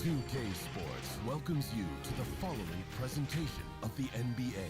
2K Sports welcomes you to the following presentation of the NBA.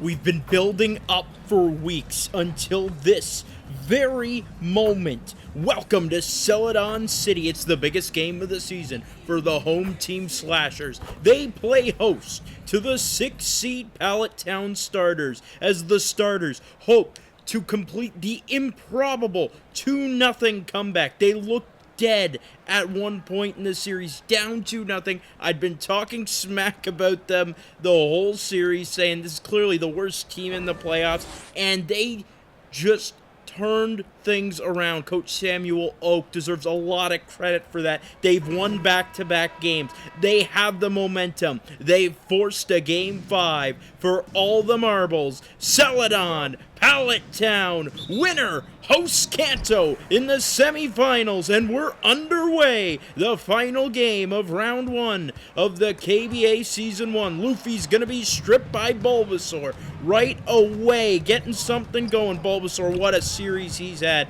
We've been building up for weeks until this very moment. Welcome to Celadon City. It's the biggest game of the season for the home team Slashers. They play host to the 6th seed Pallet Town Starters as the Starters hope to complete the improbable 2-0 comeback. They look dead at one point in the series, down 2-0. I'd been talking smack about them the whole series, saying this is clearly the worst team in the playoffs, and they just turned things around. Coach Samuel Oak deserves a lot of credit for that. They've won back-to-back games. They have the momentum. They've forced a Game 5 for all the marbles. Celadon, Pallet Town, winner, hosts Kanto in the semifinals, and we're underway. The final game of round 1 of the KBA Season 1. Luffy's going to be stripped by Bulbasaur right away, getting something going. Bulbasaur, what a series he's had.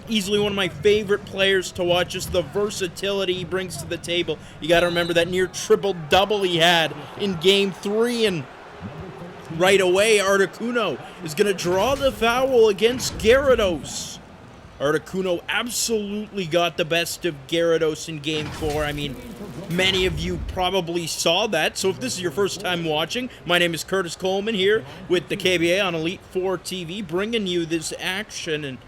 Easily one of my favorite players to watch, just the versatility he brings to the table. You got to remember that near triple-double he had in Game 3, and right away, Articuno is going to draw the foul against Gyarados. Articuno absolutely got the best of Gyarados in Game 4. I mean, many of you probably saw that. So if this is your first time watching, my name is Curtis Coleman here with the KBA on Elite 4 TV, bringing you this action. And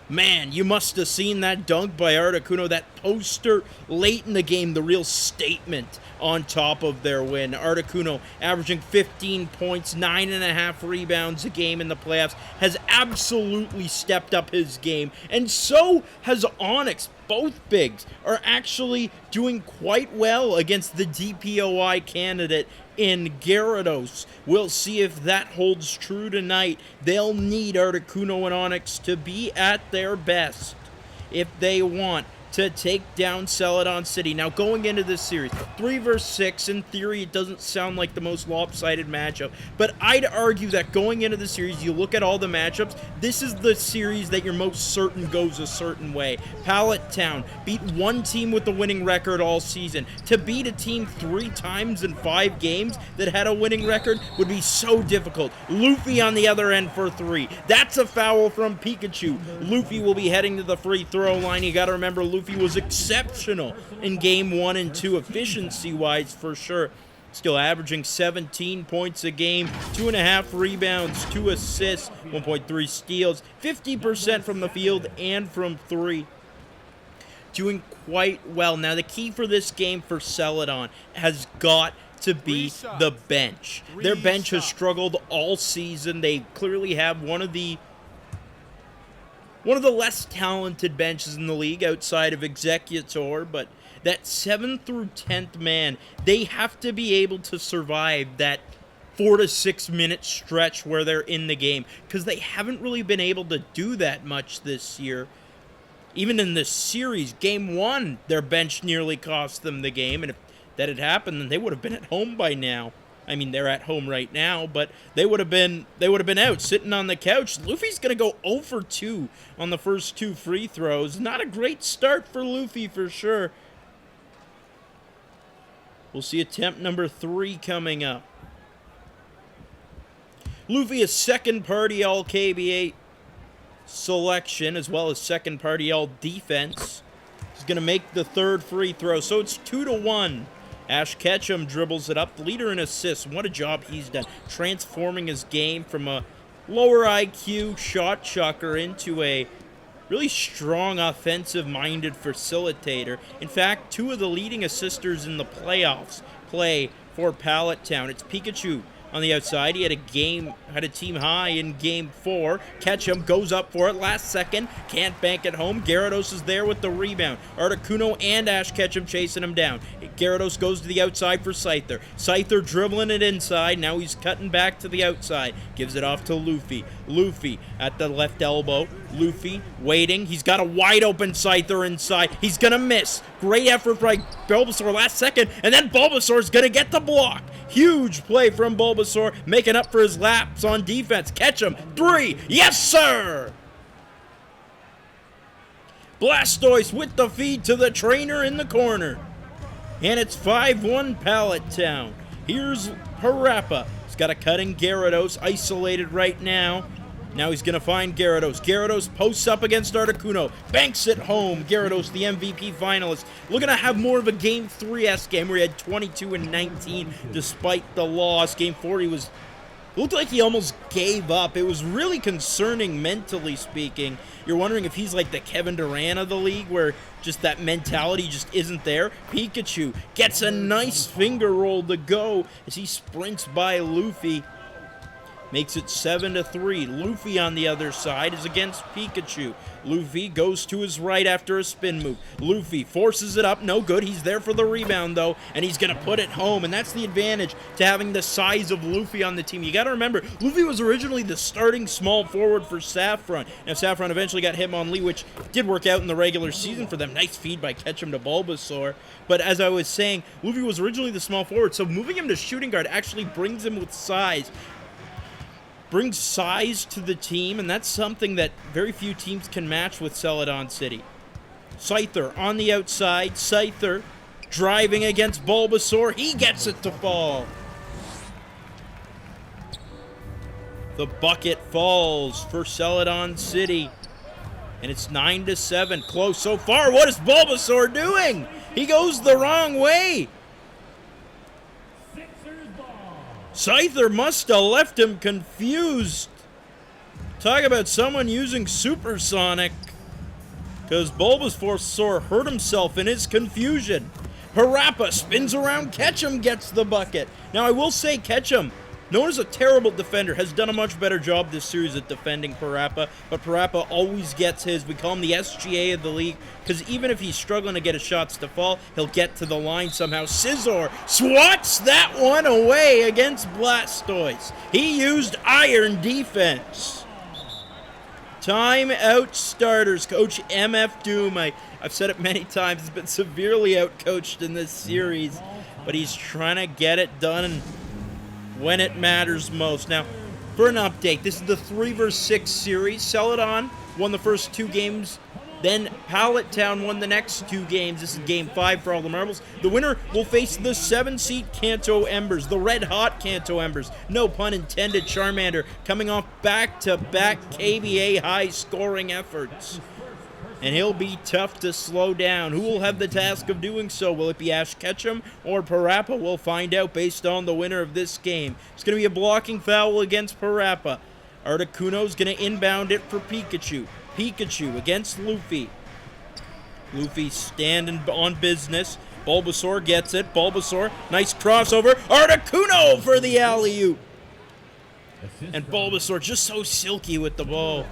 man, you must have seen that dunk by Articuno, that poster late in the game, the real statement on top of their win. Articuno averaging 15 points, 9.5 rebounds a game in the playoffs, has absolutely stepped up his game, and so has Onyx. Both bigs are actually doing quite well against the DPOI candidate in Gyarados. We'll see if that holds true tonight. They'll need Articuno and Onyx to be at their best if they want to take down Celadon City. Now, going into this series, 3 versus 6, in theory, it doesn't sound like the most lopsided matchup, but I'd argue that going into the series, you look at all the matchups, this is the series that you're most certain goes a certain way. Pallet Town beat one team with the winning record all season. To beat a team 3 times in 5 games that had a winning record would be so difficult. Luffy on the other end for 3. That's a foul from Pikachu. Luffy will be heading to the free throw line. You got to remember, Luffy was exceptional in Game 1 and 2, efficiency-wise for sure. Still averaging 17 points a game, 2.5 rebounds, 2 assists, 1.3 steals, 50% from the field and from 3. Doing quite well. Now, the key for this game for Celadon has got to be the bench. Their bench has struggled all season. They clearly have one of the less talented benches in the league outside of Executor, but that 7th through 10th man, they have to be able to survive that 4 to 6 minute stretch where they're in the game, because they haven't really been able to do that much this year. Even in this series, Game 1, their bench nearly cost them the game, and if that had happened, then they would have been at home by now. I mean, they're at home right now, but they would have been out sitting on the couch. Luffy's going to go 0 for 2 on the first 2 free throws. Not a great start for Luffy for sure. We'll see attempt number 3 coming up. Luffy is second-party All-KBA selection, as well as second-party All-Defense. He's going to make the 3rd free throw, so it's 2-1. Ash Ketchum dribbles it up, leader in assists. What a job he's done, transforming his game from a lower IQ shot chucker into a really strong offensive-minded facilitator. In fact, 2 of the leading assisters in the playoffs play for Pallet Town. It's Pikachu on the outside. He had a team high in Game 4. Ketchum goes up for it last second. Can't bank it home. Gyarados is there with the rebound. Articuno and Ash Ketchum chasing him down. Gyarados goes to the outside for Scyther. Scyther dribbling it inside. Now he's cutting back to the outside. Gives it off to Luffy. Luffy at the left elbow. Luffy waiting. He's got a wide open Scyther inside. He's going to miss. Great effort by Bulbasaur last second. And then Bulbasaur's going to get the block. Huge play from Bulbasaur, making up for his laps on defense. Catch him. 3. Yes, sir! Blastoise with the feed to the trainer in the corner. And it's 5-1 Pallet Town. Here's Parappa. He's got a cutting Gyarados, isolated right now. Now he's going to find Gyarados. Gyarados posts up against Articuno. Banks it home. Gyarados, the MVP finalist. Looking to have more of a Game 3-esque game where he had 22 and 19 despite the loss. Game 4, looked like he almost gave up. It was really concerning mentally speaking. You're wondering if he's like the Kevin Durant of the league where just that mentality just isn't there. Pikachu gets a nice finger roll to go as he sprints by Luffy. Makes it 7-3. Luffy on the other side is against Pikachu. Luffy goes to his right after a spin move. Luffy forces it up. No good. He's there for the rebound, though, and he's going to put it home. And that's the advantage to having the size of Luffy on the team. You got to remember, Luffy was originally the starting small forward for Saffron. Now, Saffron eventually got Hitmonlee, which did work out in the regular season for them. Nice feed by Ketchum to Bulbasaur. But as I was saying, Luffy was originally the small forward, so moving him to shooting guard actually brings him with size. Brings size to the team, and that's something that very few teams can match with Celadon City. Scyther on the outside. Scyther driving against Bulbasaur. He gets it to fall. The bucket falls for Celadon City. And it's 9-7. Close so far. What is Bulbasaur doing? He goes the wrong way. Scyther must have left him confused. Talk about someone using supersonic. Because Bulbasaur hurt himself in his confusion. Parappa spins around. Ketchum gets the bucket. Now, I will say Ketchum, known as a terrible defender, has done a much better job this series at defending Parappa, but Parappa always gets his. We call him the SGA of the league, because even if he's struggling to get his shots to fall, he'll get to the line somehow. Scizor swats that one away against Blastoise. He used iron defense. Timeout starters. Coach MF Doom, I've said it many times, has been severely outcoached in this series, but he's trying to get it done when it matters most. Now, for an update, this is the 3-6 series. Celadon won the first 2 games, then Pallet Town won the next 2 games. This is Game 5 for all the marbles. The winner will face the 7-seed Kanto Embers, the red-hot Kanto Embers. No pun intended. Charmander coming off back-to-back KBA high-scoring efforts. And he'll be tough to slow down. Who will have the task of doing so? Will it be Ash Ketchum or Parappa? We'll find out based on the winner of this game. It's going to be a blocking foul against Parappa. Articuno's going to inbound it for Pikachu. Pikachu against Luffy. Luffy standing on business. Bulbasaur gets it. Bulbasaur, nice crossover. Articuno for the alley-oop. And Bulbasaur just so silky with the ball.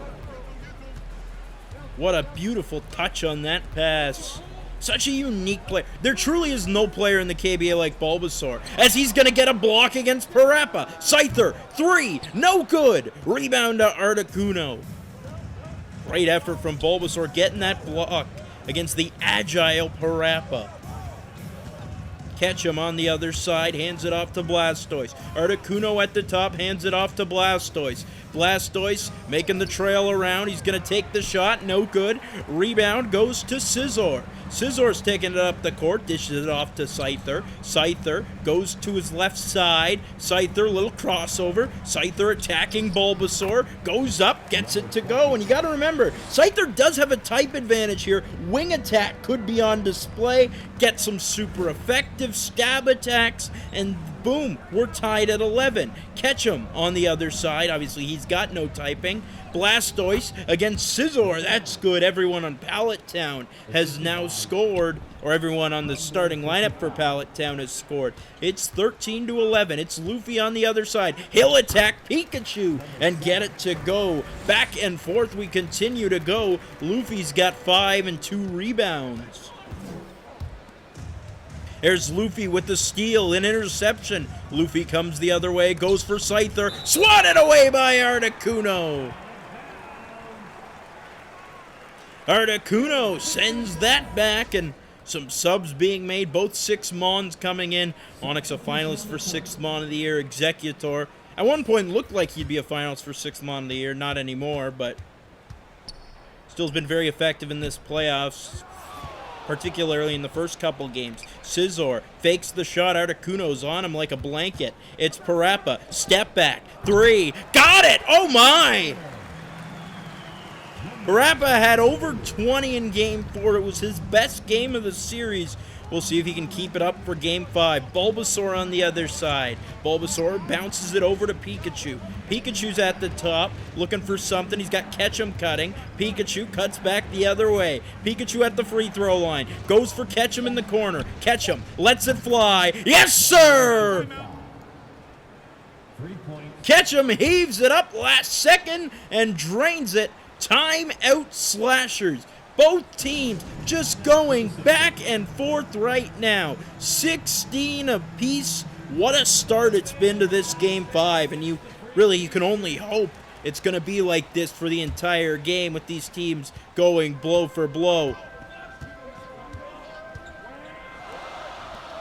What a beautiful touch on that pass. Such a unique player. There truly is no player in the KBA like Bulbasaur, as he's going to get a block against Parappa. Scyther, 3, no good. Rebound to Articuno. Great effort from Bulbasaur getting that block against the agile Parappa. Ketchum on the other side, hands it off to Blastoise. Articuno at the top, hands it off to Blastoise. Blastoise making the trail around. He's going to take the shot. No good. Rebound goes to Scizor. Scizor's taking it up the court, dishes it off to Scyther. Scyther goes to his left side. Scyther, little crossover. Scyther attacking Bulbasaur. Goes up, gets it to go. And you got to remember, Scyther does have a type advantage here. Wing attack could be on display. Get some super effective stab attacks. And boom, we're tied at 11. Ketchum on the other side. Obviously, he's got no typing. Blastoise against Scizor. That's good. Everyone on Pallet Town has now scored, or everyone on the starting lineup for Pallet Town has scored. It's 13-11. It's Luffy on the other side. He'll attack Pikachu and get it to go. Back and forth we continue to go. Luffy's got 5 and 2 rebounds. There's Luffy with the steal, an interception. Luffy comes the other way, goes for Scyther. Swatted away by Articuno. Articuno sends that back, and some subs being made. Both 6 Mons coming in. Onix a finalist for 6th Mon of the Year. Executor. At one point looked like he'd be a finalist for 6th Mon of the Year. Not anymore, but still has been very effective in this playoffs, particularly in the first couple games. Scizor fakes the shot. Articuno's on him like a blanket. It's Parappa. Step back. 3. Got it! Oh my! Rappa had over 20 in Game 4. It was his best game of the series. We'll see if he can keep it up for Game 5. Bulbasaur on the other side. Bulbasaur bounces it over to Pikachu. Pikachu's at the top, looking for something. He's got Ketchum cutting. Pikachu cuts back the other way. Pikachu at the free throw line. Goes for Ketchum in the corner. Ketchum lets it fly. Yes, sir! Ketchum heaves it up last second and drains it. Timeout slashers. Both teams just going back and forth right now. 16 apiece. What a start it's been to this Game 5. And you can only hope it's going to be like this for the entire game with these teams going blow for blow.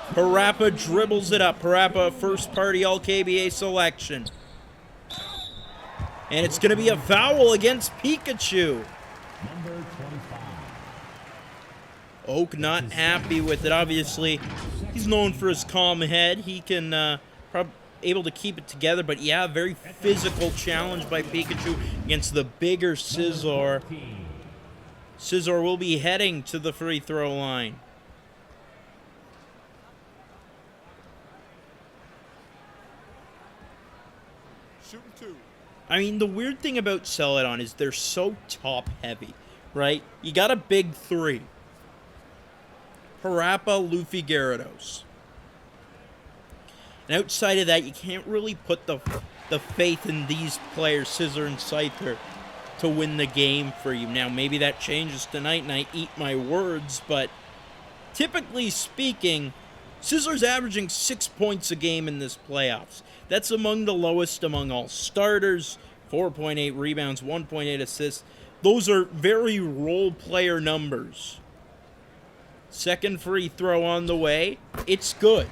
Parappa dribbles it up. Parappa, first party All-KBA selection. And it's going to be a foul against Pikachu. Oak not happy with it. Obviously, he's known for his calm head. He can able to keep it together. But yeah, very physical challenge by Pikachu against the bigger Scizor. Scizor will be heading to the free throw line. I mean, the weird thing about Celadon is they're so top-heavy, right? You got a big 3. Parappa, Luffy, Gyarados. And outside of that, you can't really put the faith in these players, Scizor and Scyther, to win the game for you. Now, maybe that changes tonight, and I eat my words, but typically speaking, Scizor's averaging 6 points a game in this playoffs. That's among the lowest among all starters. 4.8 rebounds, 1.8 assists. Those are very role player numbers. Second free throw on the way. It's good.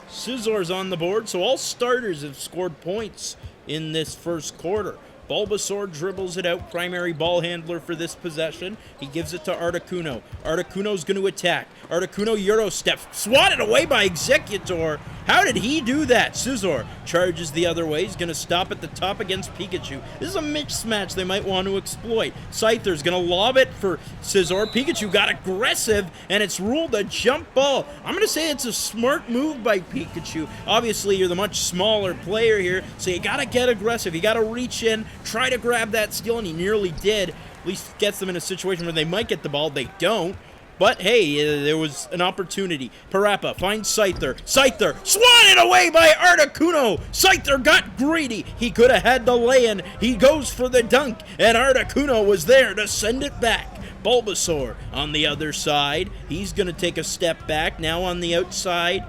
Scizor's on the board, so all starters have scored points in this first quarter. Bulbasaur dribbles it out, primary ball handler for this possession. He gives it to Articuno. Articuno's going to attack. Articuno Euro step, swatted away by Executor. How did he do that? Scizor charges the other way. He's going to stop at the top against Pikachu. This is a mismatch they might want to exploit. Scyther's going to lob it for Scizor. Pikachu got aggressive, and it's ruled a jump ball. I'm going to say it's a smart move by Pikachu. Obviously, you're the much smaller player here, so you got to get aggressive. You got to reach in, try to grab that steal, and he nearly did. At least gets them in a situation where they might get the ball. They don't. But, hey, there was an opportunity. Parappa finds Scyther. Scyther swatted away by Articuno. Scyther got greedy. He could have had the lay-in. He goes for the dunk, and Articuno was there to send it back. Bulbasaur on the other side. He's going to take a step back. Now on the outside.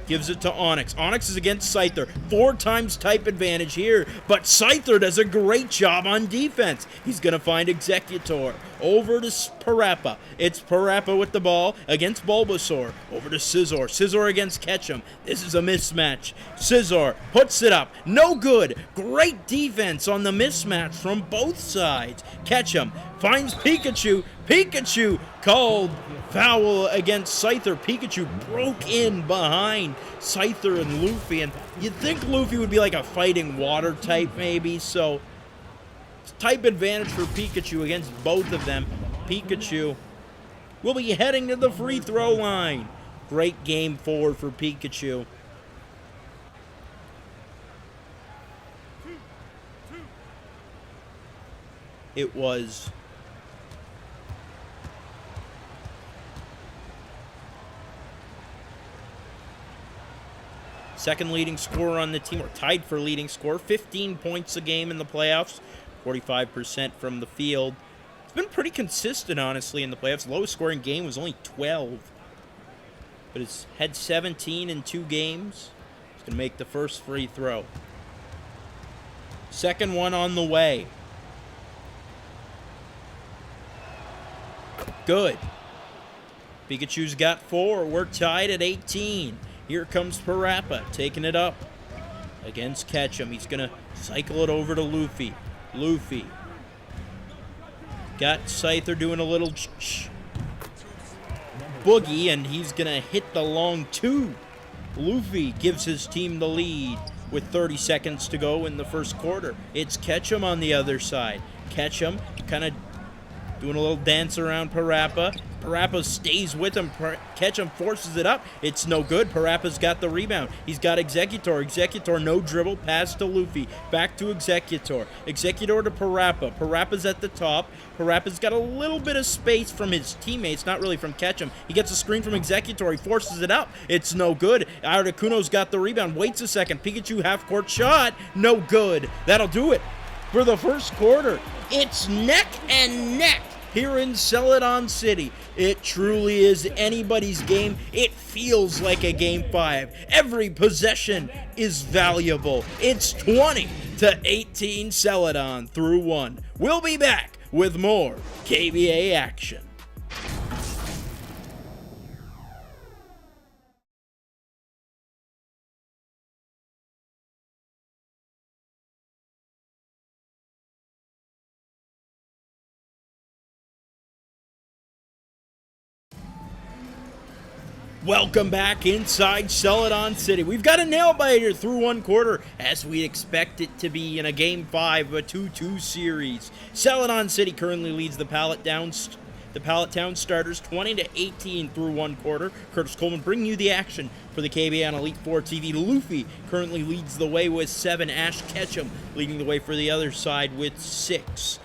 Gives it to Onix. Onix is against Scyther. 4 times type advantage here, but Scyther does a great job on defense. He's going to find Executor. Over to Parappa. It's Parappa with the ball against Bulbasaur. Over to Scizor. Scizor against Ketchum. This is a mismatch. Scizor puts it up. No good. Great defense on the mismatch from both sides. Ketchum finds Pikachu. Pikachu called foul against Scyther. Pikachu broke in behind Scyther and Luffy, and you'd think Luffy would be like a fighting water type maybe, so type advantage for Pikachu against both of them. Pikachu will be heading to the free throw line. Great game forward for Pikachu. It was second leading scorer on the team, or tied for leading scorer. 15 points a game in the playoffs, 45% from the field. It's been pretty consistent, honestly, in the playoffs. Lowest scoring game was only 12. But it's had 17 in 2 games. He's going to make the first free throw. Second one on the way. good. Pikachu's got 4. We're tied at 18. Here comes Parappa, taking it up against Ketchum. He's going to cycle it over to Luffy. Luffy. Got Scyther doing a little boogie, and he's going to hit the long 2. Luffy gives his team the lead with 30 seconds to go in the first quarter. It's Ketchum on the other side. Ketchum kind of doing a little dance around Parappa. Parappa stays with him. Ketchum forces it up. It's no good. Parappa's got the rebound. He's got Executor. Executor, no dribble. Pass to Luffy. Back to Executor. Executor to Parappa. Parappa's at the top. Parappa's got a little bit of space from his teammates, not really from Ketchum. He gets a screen from Executor. He forces it up. It's no good. Articuno's got the rebound. Waits a second. Pikachu half-court shot. No good. That'll do it for the first quarter. It's neck and neck here in Celadon City. It truly is anybody's game. It feels like a Game 5. Every possession is valuable. It's 20-18 Celadon through 1. We'll be back with more KBA action. Welcome back inside Celadon City. We've got a nail-biter through 1 quarter, as we expect it to be in a Game 5 of a 2-2 series. Celadon City currently leads the Pallet Town starters 20-18 through 1 quarter. Curtis Coleman bringing you the action for the KBA on Elite 4 TV. Luffy currently leads the way with 7. Ash Ketchum leading the way for the other side with 6.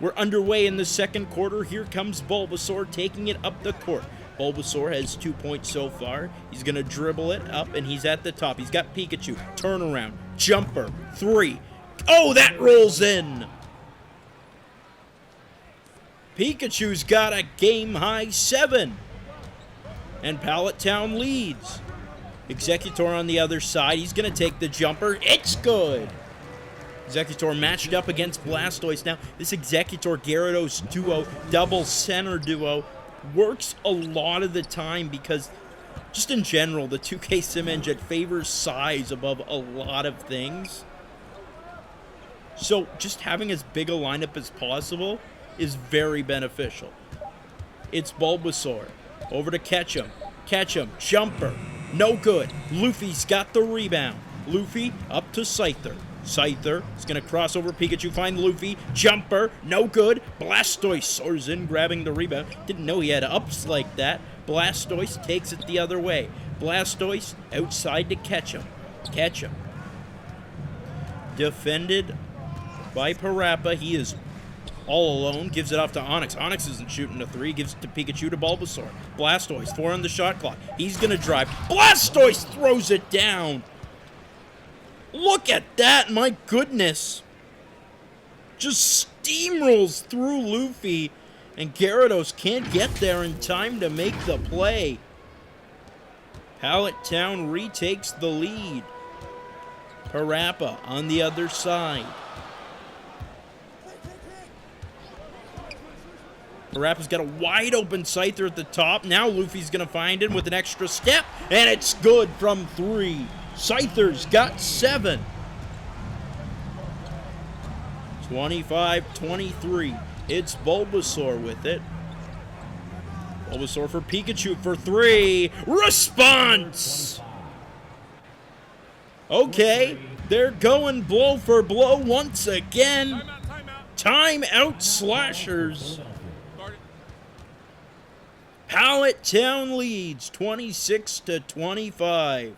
We're underway in the second quarter. Here comes Bulbasaur taking it up the court. Bulbasaur has 2 points so far. He's going to dribble it up, and he's at the top. He's got Pikachu. Turnaround. Jumper. 3. Oh, that rolls in! Pikachu's got a game-high 7. And Pallet Town leads. Executor on the other side. He's going to take the jumper. It's good! Executor matched up against Blastoise. Now, this Executor-Gyarados duo, double center duo, works a lot of the time because, just in general, the 2K Sim engine favors size above a lot of things. So just having as big a lineup as possible is very beneficial. It's Bulbasaur. Over to Ketchum. Ketchum, jumper. No good. Luffy's got the rebound. Luffy up to Scyther. Scyther is going to cross over Pikachu, find Luffy, jumper, no good. Blastoise soars in, grabbing the rebound. Didn't know he had ups like that. Blastoise takes it the other way. Blastoise outside to Ketchum. Ketchum. Defended by Parappa. He is all alone. Gives it off to Onyx. Onyx isn't shooting a 3. Gives it to Pikachu to Bulbasaur. Blastoise, 4 on the shot clock. He's going to drive. Blastoise throws it down. Look at that, my goodness. Just steamrolls through Luffy, and Gyarados can't get there in time to make the play. Pallet Town retakes the lead. Parappa on the other side. Parappa's got a wide open Scyther at the top. Now Luffy's going to find him with an extra step, and it's good from 3. Scyther's got 7. 25-23. It's Bulbasaur with it. Bulbasaur for Pikachu for 3. Response! Okay, they're going blow for blow once again. Timeout slashers. Pallet Town leads 26-25.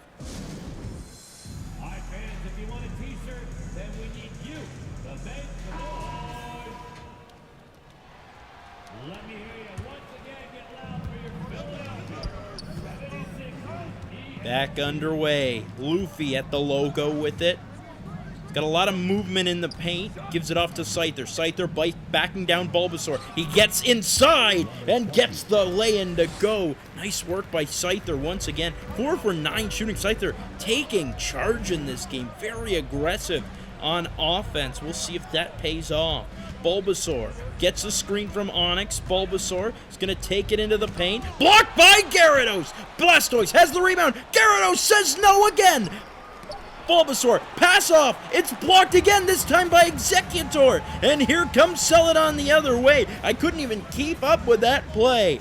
Back underway. Luffy at the logo with it. He's got a lot of movement in the paint. Gives it off to Scyther. Scyther backing down Bulbasaur. He gets inside and gets the lay-in to go. Nice work by Scyther once again. 4 for 9 shooting. Scyther taking charge in this game. Very aggressive on offense. We'll see if that pays off. Bulbasaur gets a screen from Onix. Bulbasaur is going to take it into the paint. Blocked by Gyarados. Blastoise has the rebound. Gyarados says no again. Bulbasaur, pass off. It's blocked again, this time by Exeggutor. And here comes Celadon the other way. I couldn't even keep up with that play.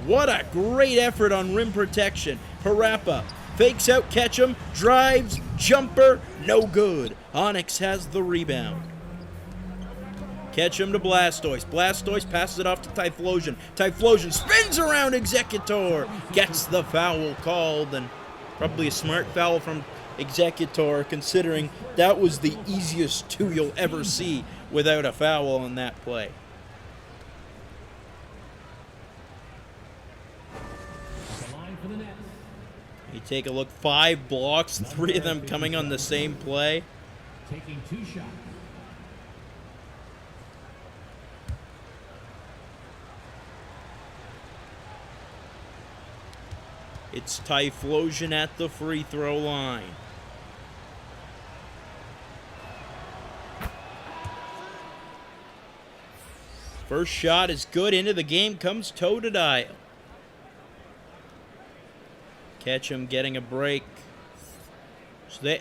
What a great effort on rim protection. Parappa fakes out Ketchum, drives, jumper, no good. Onix has the rebound. Ketchum to Blastoise. Blastoise passes it off to Typhlosion. Typhlosion spins around Exeggutor. Gets the foul called, and probably a smart foul from Exeggutor, considering that was the easiest 2 you'll ever see without a foul on that play. You take a look, 5 blocks, 3 of them coming on the same play. Taking 2 shots. It's Typhlosion at the free throw line. First shot is good. Into the game comes Totodile. Ketchum getting a break. So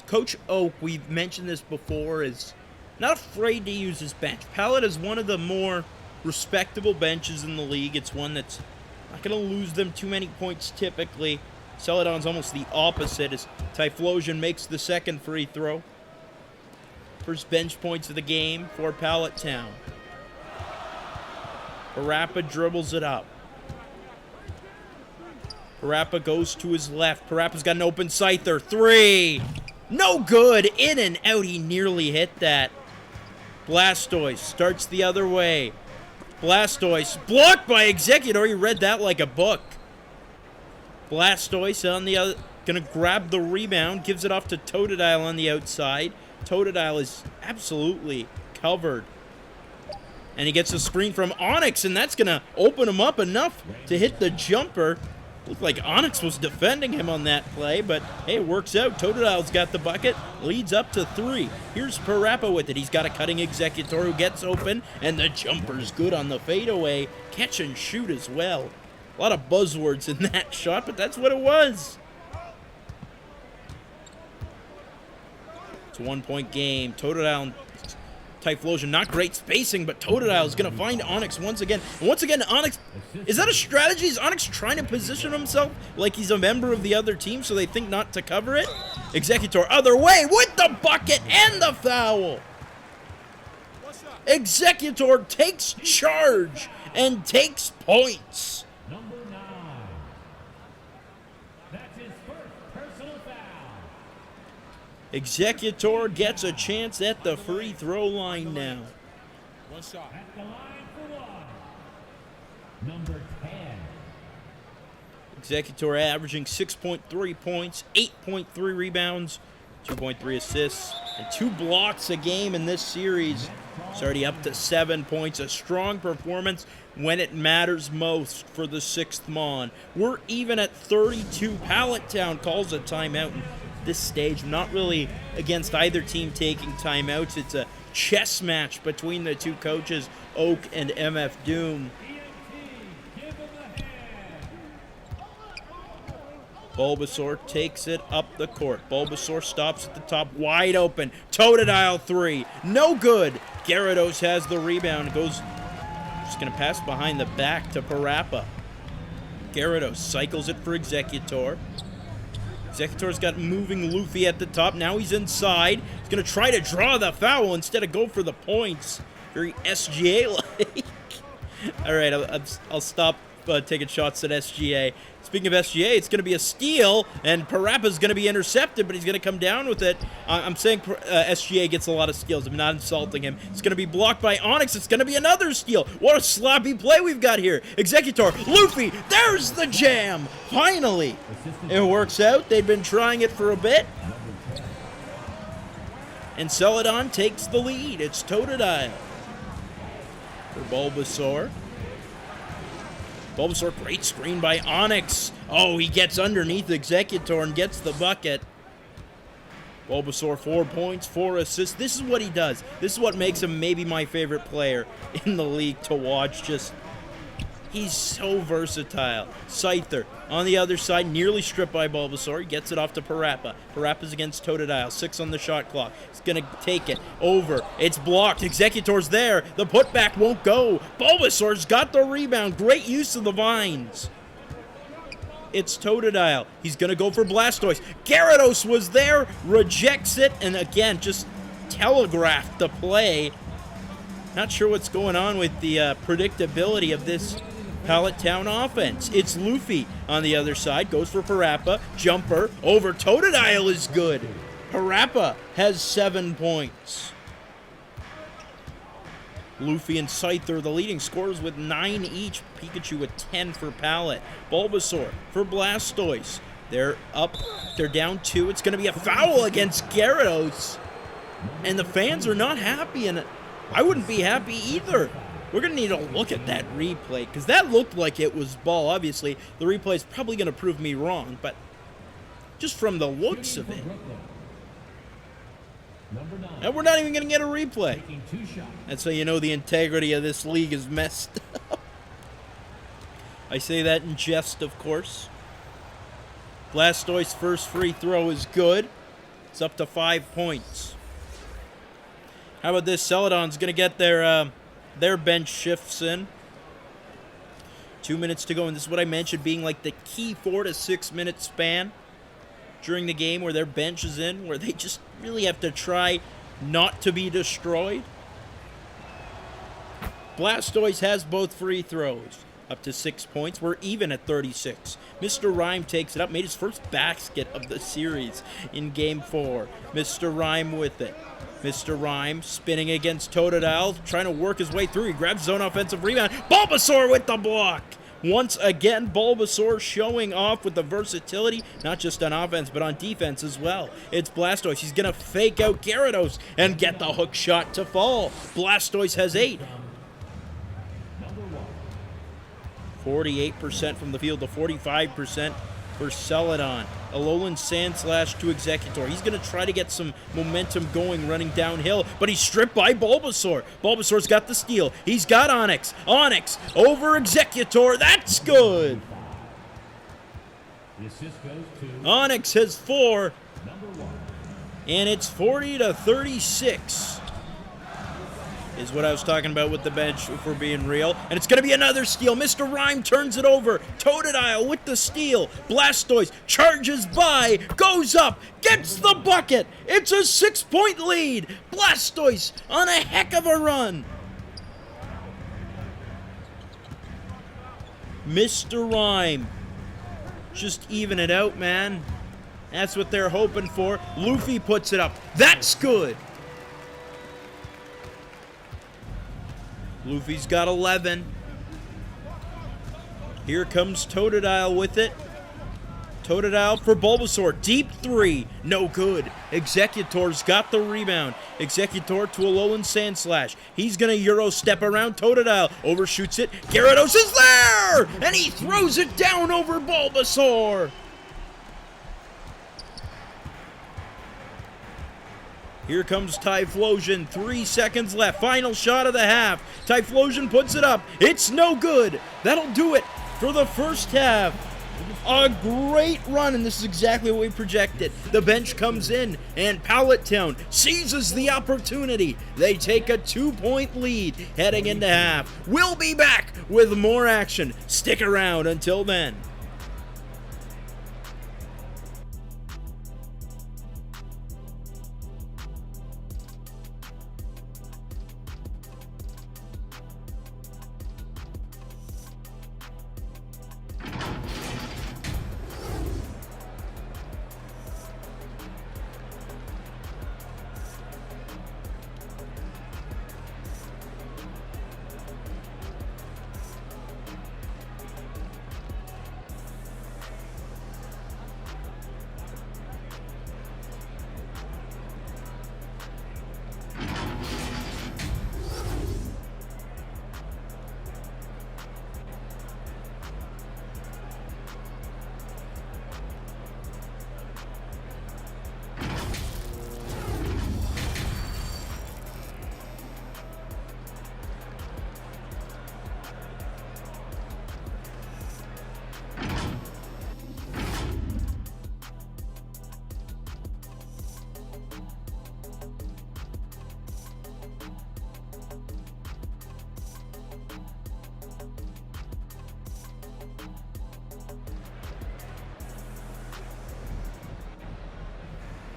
Coach Oak, we've mentioned this before, is not afraid to use his bench. Pallet is one of the more respectable benches in the league. It's one that's not going to lose them too many points typically. Celadon's almost the opposite as Typhlosion makes the second free throw. First bench points of the game for Pallet Town. Parappa dribbles it up. Parappa goes to his left. Parappa's got an open Scyther. 3! No good! In and out. He nearly hit that. Blastoise starts the other way. Blastoise blocked by Exeggutor. He read that like a book. Blastoise on the other, gonna grab the rebound, gives it off to Totodile on the outside. Totodile is absolutely covered. And he gets a screen from Onix, and that's gonna open him up enough to hit the jumper. Looked like Onix was defending him on that play, but hey, it works out. Totodile's got the bucket, leads up to 3. Here's Parappa with it. He's got a cutting Exeggutor who gets open, and the jumper's good on the fadeaway. Catch and shoot as well. A lot of buzzwords in that shot, but that's what it was. It's a 1-point game. Totodile and Typhlosion, not great spacing, but Totodile is going to find Onix once again. And once again, Onix, is that a strategy? Is Onix trying to position himself like he's a member of the other team so they think not to cover it? Exeggutor, other way, with the bucket and the foul. Exeggutor takes charge and takes points. Number 9. That's his first personal foul. Exeggutor gets a chance at the free throw line now. One shot. At the line for 1. Number 10. Exeggutor averaging 6.3 points, 8.3 rebounds, 2.3 assists, and 2 blocks a game in this series. It's already up to 7 points. A strong performance when it matters most for the 6th Mon. We're even at 32. Pallet Town calls a timeout. This stage, not really against either team taking timeouts. It's a chess match between the two coaches, Oak and MF Doom. Bulbasaur takes it up the court. Bulbasaur stops at the top, wide open. Totodile 3, no good. Gyarados has the rebound, goes, just gonna pass behind the back to Parappa. Gyarados cycles it for Exeggutor. Exeggutor's got moving Luffy at the top. Now he's inside. He's going to try to draw the foul instead of go for the points. Very SGA-like. All right, I'll stop taking shots at SGA. Speaking of SGA, it's going to be a steal, and Parappa's going to be intercepted, but he's going to come down with it. I'm saying SGA gets a lot of steals. I'm not insulting him. It's going to be blocked by Onix. It's going to be another steal. What a sloppy play we've got here. Exeggutor, Luffy, there's the jam. Finally, it works out. They'd been trying it for a bit. And Celadon takes the lead. It's Totodile for Bulbasaur. Bulbasaur, great screen by Onix. Oh, he gets underneath Exeggutor and gets the bucket. Bulbasaur, 4 points, 4 assists. This is what he does. This is what makes him maybe my favorite player in the league to watch. Just, he's so versatile. Scyther on the other side, nearly stripped by Bulbasaur. He gets it off to Parappa. Parappa's against Totodile. 6 on the shot clock. He's going to take it over. It's blocked. Executor's there. The putback won't go. Bulbasaur's got the rebound. Great use of the vines. It's Totodile. He's going to go for Blastoise. Gyarados was there, rejects it, and again, just telegraphed the play. Not sure what's going on with the predictability of this Pallet Town offense. It's Luffy on the other side. Goes for Parappa. Jumper over Totodile is good. Parappa has 7 points. Luffy and Scyther, the leading scorers with 9 each. Pikachu with 10 for Pallet. Bulbasaur for Blastoise. They're up. They're down 2. It's going to be a foul against Gyarados. And the fans are not happy, and I wouldn't be happy either. We're going to need to look at that replay, because that looked like it was ball. Obviously, the replay is probably going to prove me wrong, but just from the looks of it. And we're not even going to get a replay. That's how you know the integrity of this league is messed up. I say that in jest, of course. Blastoise's first free throw is good. It's up to 5 points. How about this? Celadon's going to get their bench shifts in. 2 minutes to go, and this is what I mentioned being like the key 4 to 6 minute span during the game where their bench is in, where they just really have to try not to be destroyed. Blastoise has both free throws. Up to 6 points. We're even at 36. Mr. Rhyme takes it up. Made his first basket of the series in Game 4. Mr. Rhyme with it. Mr. Rhyme spinning against Totodile, trying to work his way through. He grabs zone offensive rebound. Bulbasaur with the block. Once again, Bulbasaur showing off with the versatility, not just on offense, but on defense as well. It's Blastoise. He's going to fake out Gyarados and get the hook shot to fall. Blastoise has 8. 48% from the field to 45% for Celadon. Alolan Sandslash to Executor. He's going to try to get some momentum going running downhill, but he's stripped by Bulbasaur. Bulbasaur's got the steal. He's got Onix. Onix over Executor. That's good. Onix has 4, and it's 40 to 36. Is what I was talking about with the bench, if we're being real. And it's going to be another steal. Mr. Rhyme turns it over. Totodile with the steal. Blastoise charges by, goes up, gets the bucket. It's a 6-point lead. Blastoise on a heck of a run. Mr. Rhyme, just even it out, man. That's what they're hoping for. Luffy puts it up. That's good. Luffy's got 11. Here comes Totodile with it. Totodile for Bulbasaur. Deep 3. No good. Executor's got the rebound. Executor to Alolan Sandslash. He's going to Euro step around Totodile. Overshoots it. Gyarados is there! And he throws it down over Bulbasaur. Here comes Typhlosion, 3 seconds left, final shot of the half. Typhlosion puts it up, it's no good. That'll do it for the first half. A great run, and this is exactly what we projected. The bench comes in, and Pallet Town seizes the opportunity. They take a 2-point lead heading into half. We'll be back with more action. Stick around until then.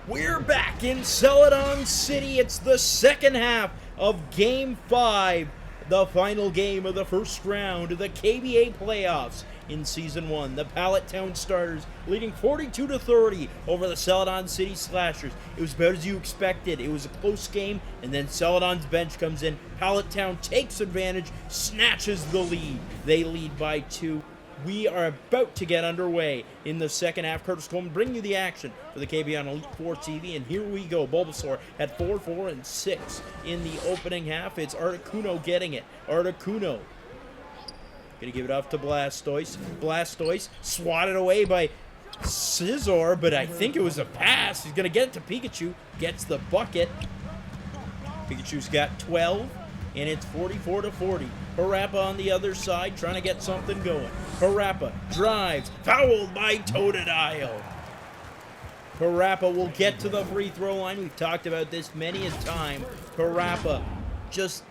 We're back in Celadon City. It's the second half of Game 5, the final game of the first round of the KBA playoffs in Season 1. The Pallet Town starters leading 42-30 over the Celadon City Slashers. It was about as you expected. It was a close game, and then Celadon's bench comes in. Pallet Town takes advantage, snatches the lead. They lead by 2. We are about to get underway in the second half. Curtis Coleman bringing you the action for the KBA on Elite 4 TV. And here we go. Bulbasaur at 4, 4, and 6 in the opening half. It's Articuno getting it. Articuno gonna give it off to Blastoise. Blastoise swatted away by Scizor, but I think it was a pass. He's gonna get it to Pikachu. Gets the bucket. Pikachu's got 12. And it's 44-40. Parappa on the other side, trying to get something going. Parappa drives, fouled by Totodile. Parappa will get to the free throw line. We've talked about this many a time. Parappa, just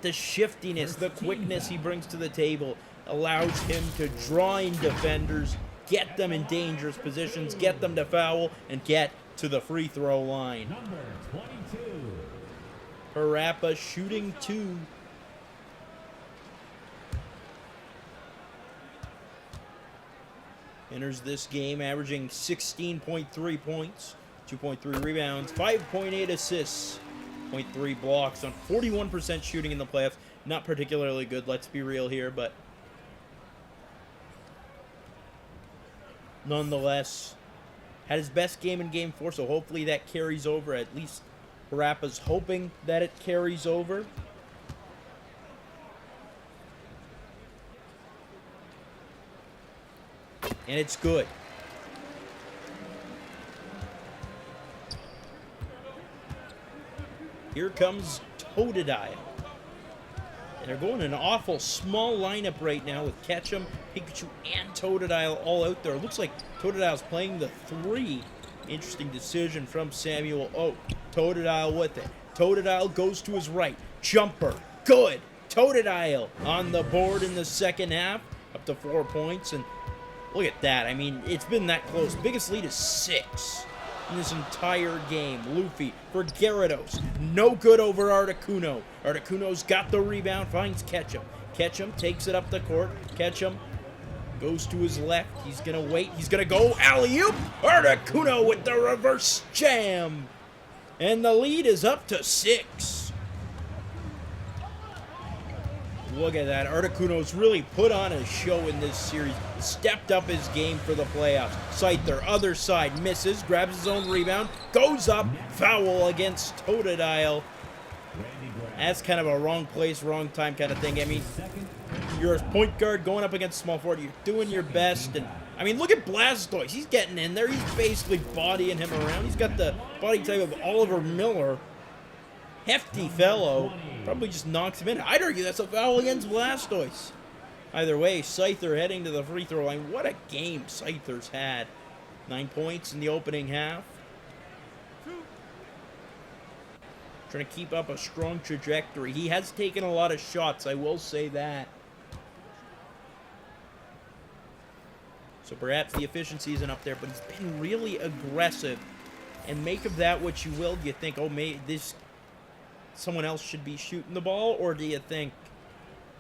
the shiftiness, the quickness he brings to the table allows him to draw in defenders, get them in dangerous positions, get them to foul, and get to the free throw line. Number 22. Parappa shooting 2. Enters this game averaging 16.3 points, 2.3 rebounds, 5.8 assists, 0.3 blocks on 41% shooting in the playoffs. Not particularly good, let's be real here, but nonetheless, had his best game in Game 4, so hopefully that carries over. At least Rappa's hoping that it carries over. And it's good. Here comes Totodile. And they're going an awful small lineup right now with Ketchum, Pikachu, and Totodile all out there. It looks like Totodile's playing the 3. Interesting decision from Samuel. Oh, Totodile with it. Totodile goes to his right. Jumper. Good. Totodile on the board in the second half. Up to 4 points. And look at that. I mean, it's been that close. Biggest lead is 6 in this entire game. Luffy for Gyarados. No good over Articuno. Articuno's got the rebound. Finds Ketchum. Ketchum takes it up the court. Ketchum goes to his left. He's going to wait. He's going to go alley-oop. Articuno with the reverse jam. And the lead is up to 6. Look at that. Articuno's really put on a show in this series. Stepped up his game for the playoffs. Scyther, other side, misses. Grabs his own rebound. Goes up. Foul against Totodile. That's kind of a wrong place, wrong time kind of thing. I mean, you're a point guard going up against small forward. You're doing your best. And I mean, look at Blastoise. He's getting in there. He's basically bodying him around. He's got the body type of Oliver Miller. Hefty fellow. Probably just knocks him in. I'd argue that's a foul against Blastoise. Either way, Scyther heading to the free throw line. What a game Scyther's had. 9 points in the opening half. Trying to keep up a strong trajectory. He has taken a lot of shots, I will say that. So perhaps the efficiency isn't up there, but he's been really aggressive. And make of that what you will. Do you think, oh, someone else should be shooting the ball? Or do you think,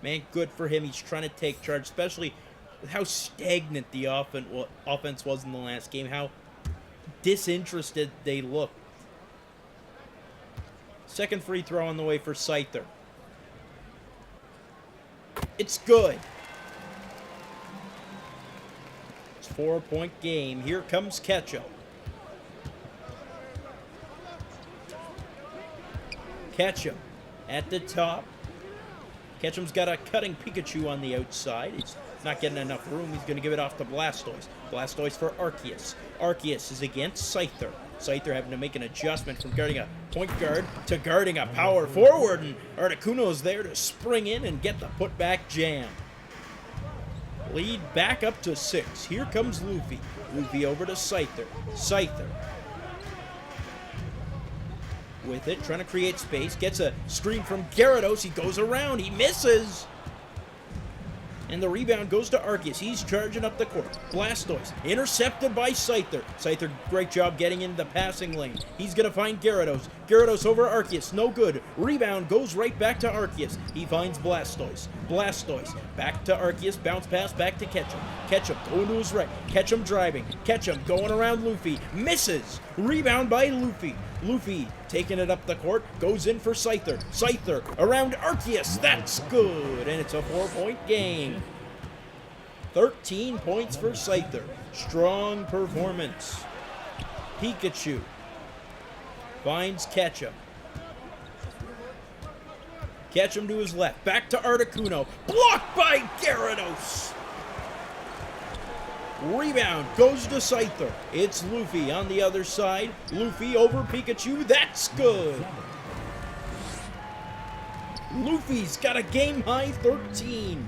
man, good for him, he's trying to take charge, especially with how stagnant the offense was in the last game, how disinterested they looked. Second free throw on the way for Scyther. It's good. It's a 4-point game. Here comes Ketchum. Ketchum at the top. Ketchum's got a cutting Pikachu on the outside. He's not getting enough room. He's going to give it off to Blastoise. Blastoise for Arceus. Arceus is against Scyther. Scyther having to make an adjustment from guarding a point guard to guarding a power forward. And Articuno is there to spring in and get the putback jam. Lead back up to 6. Here comes Luffy. Luffy over to Scyther. Scyther with it, trying to create space. Gets a screen from Gyarados. He goes around. He misses. And the rebound goes to Arceus. He's charging up the court. Blastoise intercepted by Scyther. Scyther, great job getting into the passing lane. He's going to find Gyarados. Gyarados over Arceus. No good. Rebound goes right back to Arceus. He finds Blastoise. Blastoise back to Arceus. Bounce pass back to Ketchum. Ketchum going to his right. Ketchum driving. Ketchum going around Luffy. Misses. Rebound by Luffy. Luffy taking it up the court. Goes in for Scyther. Scyther around Arceus. That's good. And it's a 4-point game. 13 points for Scyther. Strong performance. Pikachu finds Ketchum. Ketchum to his left. Back to Articuno. Blocked by Gyarados. Rebound goes to Scyther. It's Luffy on the other side. Luffy over Pikachu. That's good. Luffy's got a game-high 13.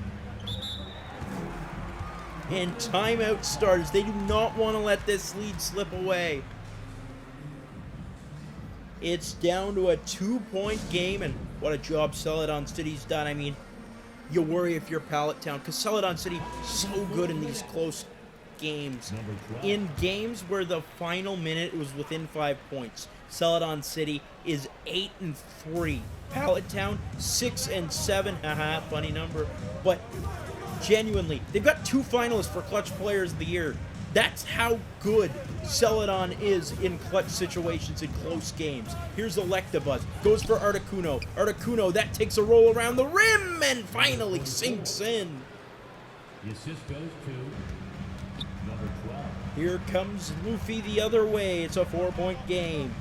And timeout starters. They do not want to let this lead slip away. It's down to a 2-point game, and what a job Celadon City's done. I mean, you worry if you're Pallet Town, because Celadon City so good in these close games. In games where the final minute was within 5 points, Celadon City is 8-3. Pallet Town 6-7. Haha, funny number. But genuinely, they've got 2 finalists for Clutch Players of the Year. That's how good Celadon is in clutch situations in close games. Here's Electabuzz. Goes for Articuno. Articuno, that takes a roll around the rim and finally sinks in. The assist goes to number 12. Here comes Luffy the other way. It's a 4-point game.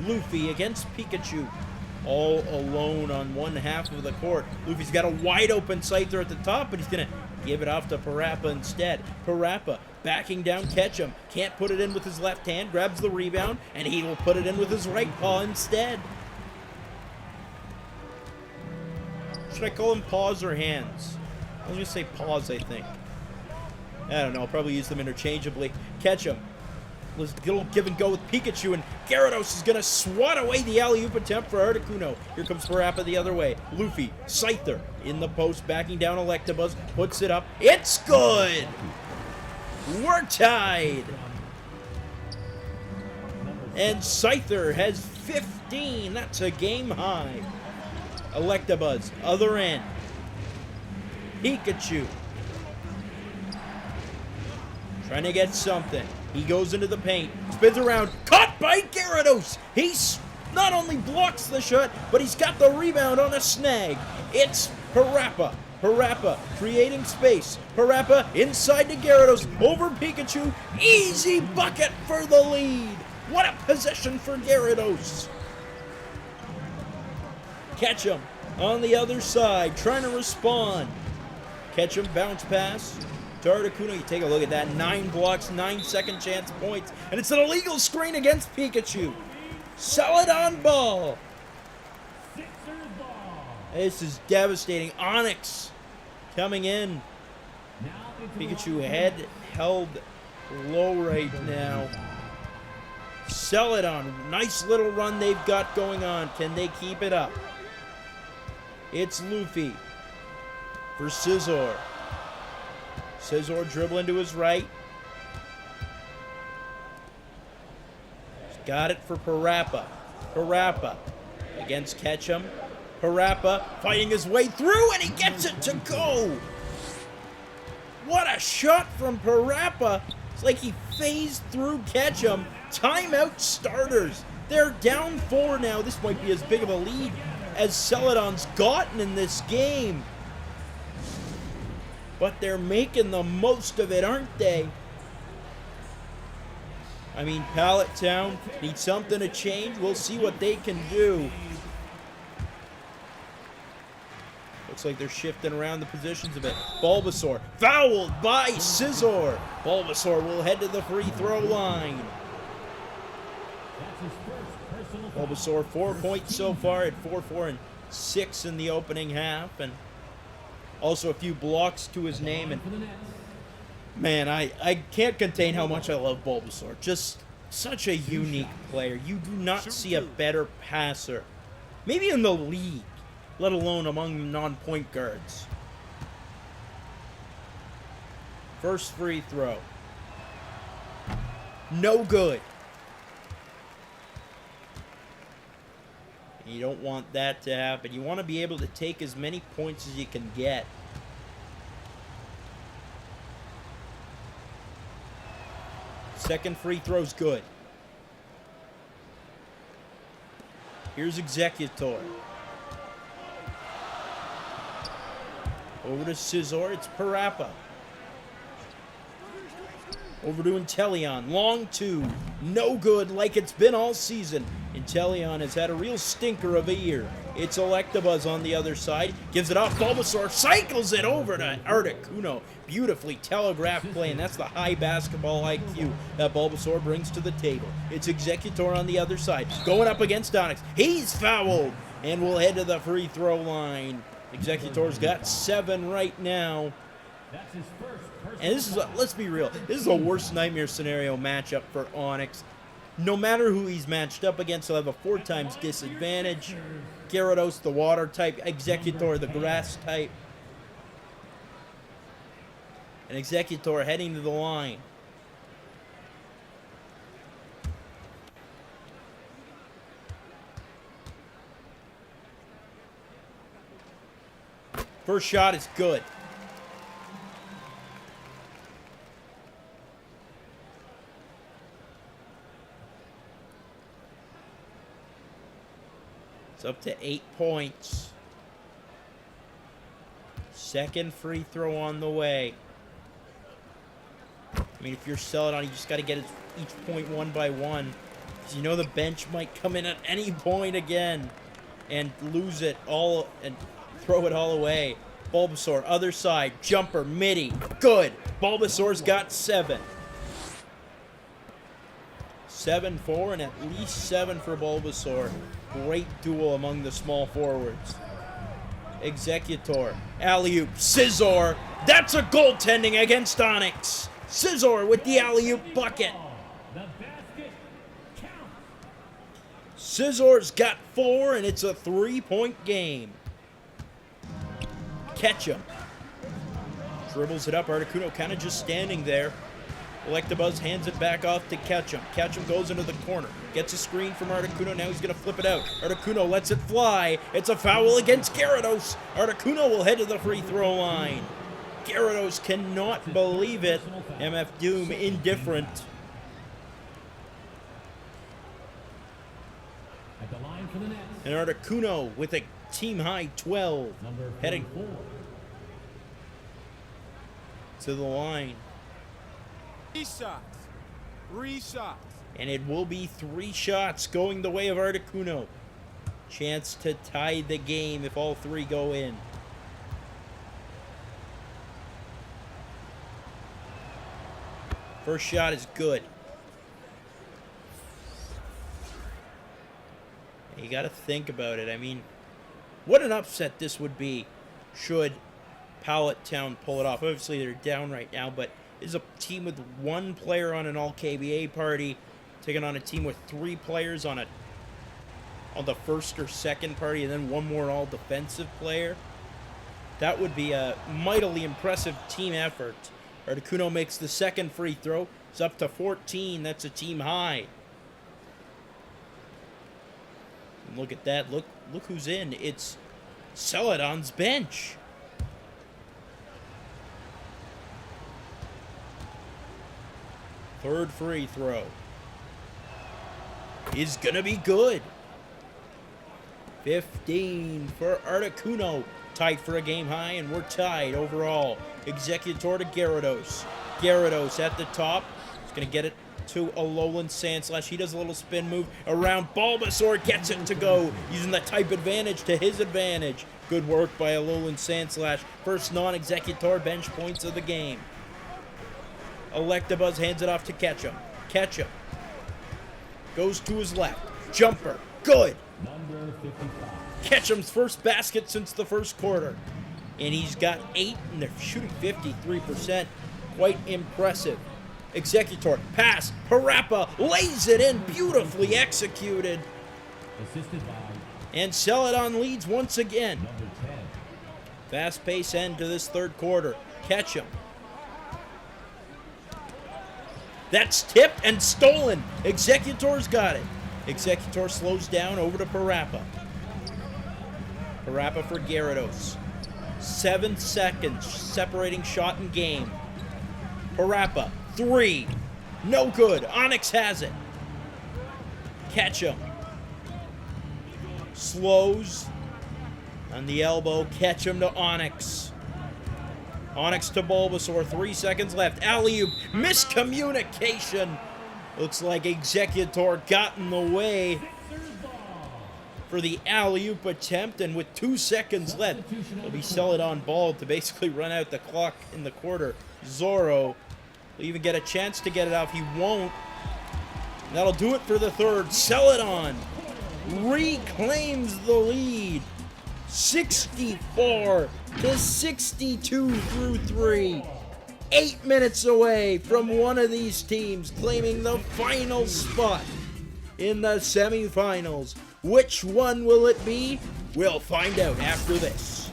Luffy against Pikachu. All alone on one half of the court. Luffy's got a wide open Scyther at the top, but he's going to give it off to Parappa instead. Parappa backing down Ketchum. Can't put it in with his left hand. Grabs the rebound, and he will put it in with his right paw instead. Should I call him paws or hands? I was going to say paws, I think. I don't know. I'll probably use them interchangeably. Ketchum. Let's give and go with Pikachu, and Gyarados is going to swat away the alley-oop attempt for Articuno. Here comes Parappa the other way. Luffy, Scyther in the post, backing down Electabuzz, puts it up. It's good! We're tied! And Scyther has 15. That's a game high. Electabuzz, other end. Pikachu. Trying to get something. He goes into the paint, spins around, caught by Gyarados! He not only blocks the shot, but he's got the rebound on a snag. It's Parappa. Parappa creating space. Parappa inside to Gyarados, over Pikachu. Easy bucket for the lead. What a possession for Gyarados. Ketchum on the other side, trying to respond. Ketchum bounce pass. To Articuno, you take a look at that. 9 blocks, 9 second chance points, and it's an illegal screen against Pikachu. Celadon ball. This is devastating. Onyx coming in. Pikachu head held low right now. Celadon, nice little run they've got going on. Can they keep it up? It's Luffy for Scizor. Scizor dribbling to his right. He's got it for Parappa. Parappa against Ketchum. Parappa fighting his way through, and he gets it to go. What a shot from Parappa. It's like he phased through Ketchum. Timeout starters. They're down 4 now. This might be as big of a lead as Celadon's gotten in this game. But they're making the most of it, aren't they? I mean, Pallet Town needs something to change. We'll see what they can do. Looks like they're shifting around the positions a bit. Bulbasaur fouled by Scizor. Bulbasaur will head to the free throw line. Bulbasaur 4 points so far at 4, 4, and 6 in the opening half. And also a few blocks to his name, and man, I can't contain how much I love Bulbasaur. Just such a unique player. You do not see a better passer, maybe in the league, let alone among non-point guards. First free throw. No good. You don't want that to happen. You want to be able to take as many points as you can get. Second free throw's good. Here's Executor. Over to Scizor. It's Parappa. Over to Inteleon. Long two. No good like it's been all season. Inteleon has had a real stinker of a year. It's Electabuzz on the other side. Gives it off. Bulbasaur cycles it over to Articuno. Beautifully telegraphed play, and that's the high basketball IQ that Bulbasaur brings to the table. It's Executor on the other side. Going up against Onix. He's fouled. And we'll head to the free throw line. Executor's got 7 right now. That's his first personal And this is, let's be real, this is the worst nightmare scenario matchup for Onix. No matter who he's matched up against, he'll have a 4 times disadvantage. Gyarados, the water type. Executor, the grass type. And Executor heading to the line. First shot is good. It's up to 8 points. Second free throw on the way. I mean, if you're Celadon, you just got to get each point 1 by 1. Because you know the bench might come in at any point again and lose it all and throw it all away. Bulbasaur, other side, jumper, midi, good. Bulbasaur's got 7. 7-4 and at least 7 for Bulbasaur. Great duel among the small forwards. Executor, alley-oop, Scizor. That's a goaltending against Onix. Scizor with the alley-oop bucket. The basket count. Scizor's got 4 and it's a 3-point game. Ketchum. Dribbles it up. Articuno kind of just standing there. Electabuzz hands it back off to Ketchum. Ketchum goes into the corner. Gets a screen from Articuno. Now he's going to flip it out. Articuno lets it fly. It's a foul against Gyarados. Articuno will head to the free throw line. Gyarados cannot believe it. MF Doom indifferent. At the line for the Nets. And Articuno with a team high 12. Number Heading 44. to the line. 3 shots. 3 shots. And it will be 3 shots going the way of Articuno. Chance to tie the game if all 3 go in. First shot is good. You got to think about it. I mean, what an upset this would be should Pallet Town pull it off. Obviously, they're down right now, but it's a team with 1 player on an all-KBA party taking on a team with 3 players on the first or second party, and then 1 more all-defensive player. That would be a mightily impressive team effort. Articuno makes the second free throw. It's up to 14. That's a team high. And look at that. Look who's in. It's Celadon's bench. Third free throw is gonna be good. 15 for Articuno. Tied for a game high, and we're tied overall. Executor to Gyarados. Gyarados at the top. He's gonna get it to a Alolan Sandslash. He does a little spin move around. Bulbasaur gets it to go, using the type advantage to his advantage. Good work by Alolan Sandslash. First non-Executor bench points of the game. Electabuzz hands it off to Ketchum. Ketchum goes to his left. Jumper. Good. Number 55. Ketchum's first basket since the first quarter. And he's got 8, and they're shooting 53%. Quite impressive. Executor, pass, Parappa lays it in, beautifully executed. Assisted by And Celadon leads once again. number 10. Fast pace end to this third quarter. Ketchum That's tipped and stolen. Executor's got it. Executor slows down over to Parappa. Parappa for Gyarados. 7 seconds separating shot and game. Parappa, 3. No good. Onix has it. Catch him. Slows on the elbow. Catch him to Onix. Onix to Bulbasaur. 3 seconds left. Alley-oop. Miscommunication. Looks like Executor got in the way for the alley-oop attempt, and with 2 seconds left, it'll be Celadon ball to basically run out the clock in the quarter. Zoro will even get a chance to get it off. He won't. That'll do it for the third. Celadon reclaims the lead. 64 to 62 through 3. 8 minutes away from one of these teams claiming the final spot in the semifinals. Which one will it be? We'll find out after this.